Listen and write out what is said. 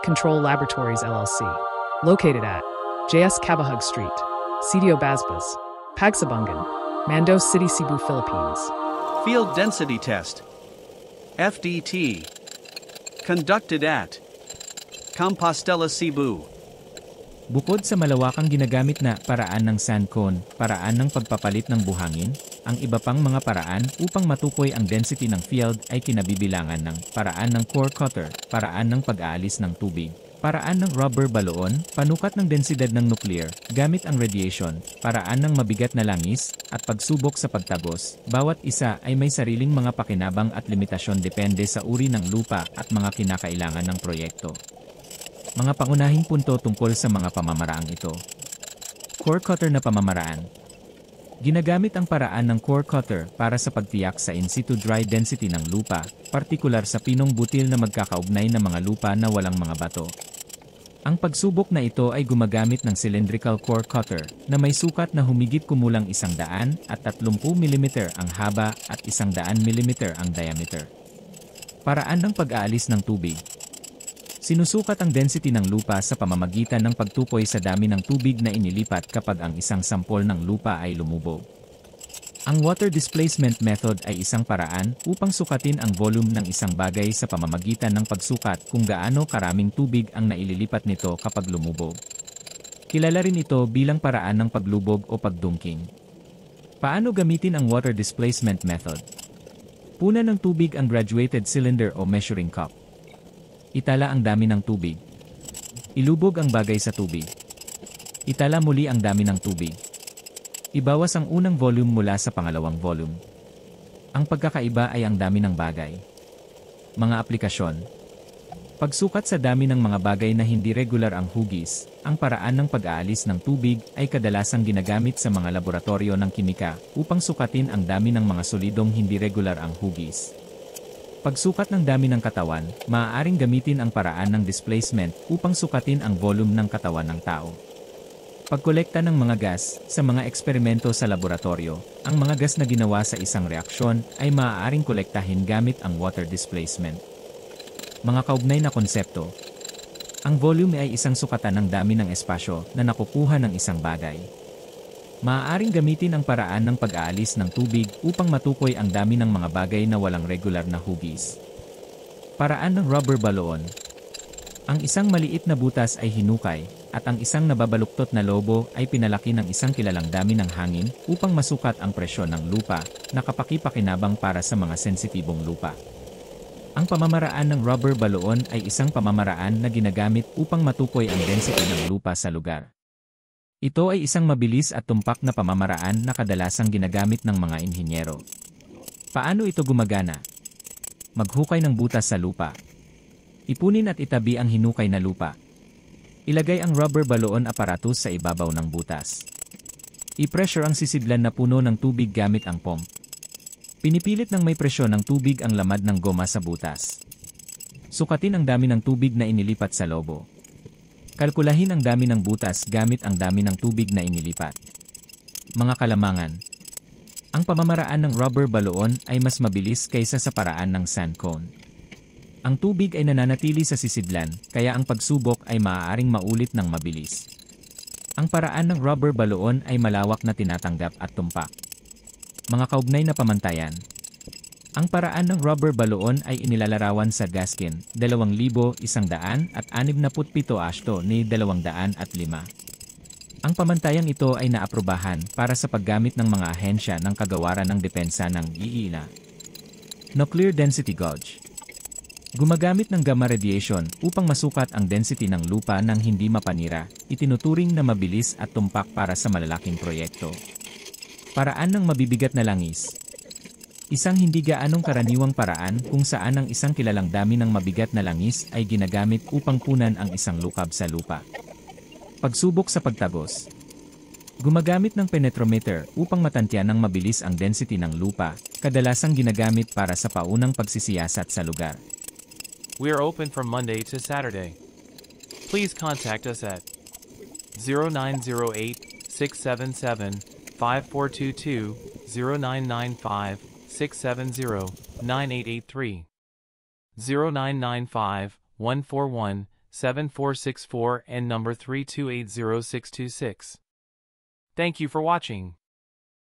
Control Laboratories LLC, located at JS Cabahug Street, Sitio Basbas, Pagsabungan, Mandos City, Cebu, Philippines. Field Density Test FDT conducted at Compostela, Cebu. Bukod sa malawakang ginagamit na paraan ng sand cone, paraan ng pagpapalit ng buhangin, ang iba pang mga paraan upang matukoy ang density ng field ay kinabibilangan ng paraan ng core cutter, paraan ng pag-aalis ng tubig, paraan ng rubber baloon, panukat ng densidad ng nuclear, gamit ang radiation, paraan ng mabigat na langis, at pagsubok sa pagtagos. Bawat isa ay may sariling mga pakinabang at limitasyon depende sa uri ng lupa at mga kinakailangan ng proyekto. Mga pangunahing punto tungkol sa mga pamamaraang ito. Core cutter na pamamaraan. Ginagamit ang paraan ng core cutter para sa pagtiyak sa in situ dry density ng lupa, partikular sa pinong butil na magkakaugnay na mga lupa na walang mga bato. Ang pagsubok na ito ay gumagamit ng cylindrical core cutter na may sukat na humigit kumulang 100 at 30 mm ang haba at 100 mm ang diameter. Paraan ng pag-aalis ng tubig. Sinusukat ang density ng lupa sa pamamagitan ng pagtukoy sa dami ng tubig na inilipat kapag ang isang sampol ng lupa ay lumubog. Ang water displacement method ay isang paraan upang sukatin ang volume ng isang bagay sa pamamagitan ng pagsukat kung gaano karaming tubig ang naililipat nito kapag lumubog. Kilala rin ito bilang paraan ng paglubog o pagdungking. Paano gamitin ang water displacement method? Punan ng tubig ang graduated cylinder o measuring cup. Itala ang dami ng tubig. Ilubog ang bagay sa tubig. Itala muli ang dami ng tubig. Ibawas ang unang volume mula sa pangalawang volume. Ang pagkakaiba ay ang dami ng bagay. Mga aplikasyon. Pagsukat sa dami ng mga bagay na hindi regular ang hugis, ang paraan ng pag-aalis ng tubig ay kadalasang ginagamit sa mga laboratorio ng kimika upang sukatin ang dami ng mga solidong hindi regular ang hugis. Pagsukat ng dami ng katawan, maaaring gamitin ang paraan ng displacement upang sukatin ang volume ng katawan ng tao. Pagkolekta ng mga gas sa mga eksperimento sa laboratorio, ang mga gas na ginawa sa isang reaksyon ay maaaring kolektahin gamit ang water displacement. Mga kaugnay na konsepto. Ang volume ay isang sukatan ng dami ng espasyo na nakukuha ng isang bagay. Maaaring gamitin ang paraan ng pag-aalis ng tubig upang matukoy ang dami ng mga bagay na walang regular na hugis. Paraan ng rubber balloon. Ang isang maliit na butas ay hinukay, at ang isang nababaluktot na lobo ay pinalaki ng isang kilalang dami ng hangin upang masukat ang presyon ng lupa, na kapaki-pakinabang para sa mga sensitibong lupa. Ang pamamaraan ng rubber balloon ay isang pamamaraan na ginagamit upang matukoy ang density ng lupa sa lugar. Ito ay isang mabilis at tumpak na pamamaraan na kadalasang ginagamit ng mga inhinyero. Paano ito gumagana? Maghukay ng butas sa lupa. Ipunin at itabi ang hinukay na lupa. Ilagay ang rubber balloon aparatus sa ibabaw ng butas. I-pressure ang sisidlan na puno ng tubig gamit ang pump. Pinipilit ng may presyon ng tubig ang lamad ng goma sa butas. Sukatin ang dami ng tubig na inilipat sa lobo. Kalkulahin ang dami ng butas gamit ang dami ng tubig na inilipat. Mga kalamangan. Ang pamamaraan ng rubber balloon ay mas mabilis kaysa sa paraan ng sand cone. Ang tubig ay nananatili sa sisidlan, kaya ang pagsubok ay maaaring maulit ng mabilis. Ang paraan ng rubber balloon ay malawak na tinatanggap at tumpak. Mga kaugnay na pamantayan. Ang paraan ng rubber balloon ay inilalarawan sa Gaskin, 2167 ni 205. Ang pamantayang ito ay naaprubahan para sa paggamit ng mga ahensya ng kagawaran ng depensa ng IINA. Nuclear Density Gauge. Gumagamit ng gamma radiation upang masukat ang density ng lupa nang hindi mapanira, itinuturing na mabilis at tumpak para sa malalaking proyekto. Paraan ng mabibigat na langis. Isang hindi gaanong karaniwang paraan kung saan ang isang kilalang dami ng mabigat na langis ay ginagamit upang punan ang isang lukab sa lupa. Pagsubok sa pagtagos. Gumagamit ng penetrometer upang matantya ng mabilis ang density ng lupa, kadalasang ginagamit para sa paunang pagsisiyasat sa lugar. We are open from Monday to Saturday. Please contact us at 0908-677-5422, 0995-670-9883, 0995-141-6 7464 and number 3280626. Thank you for watching.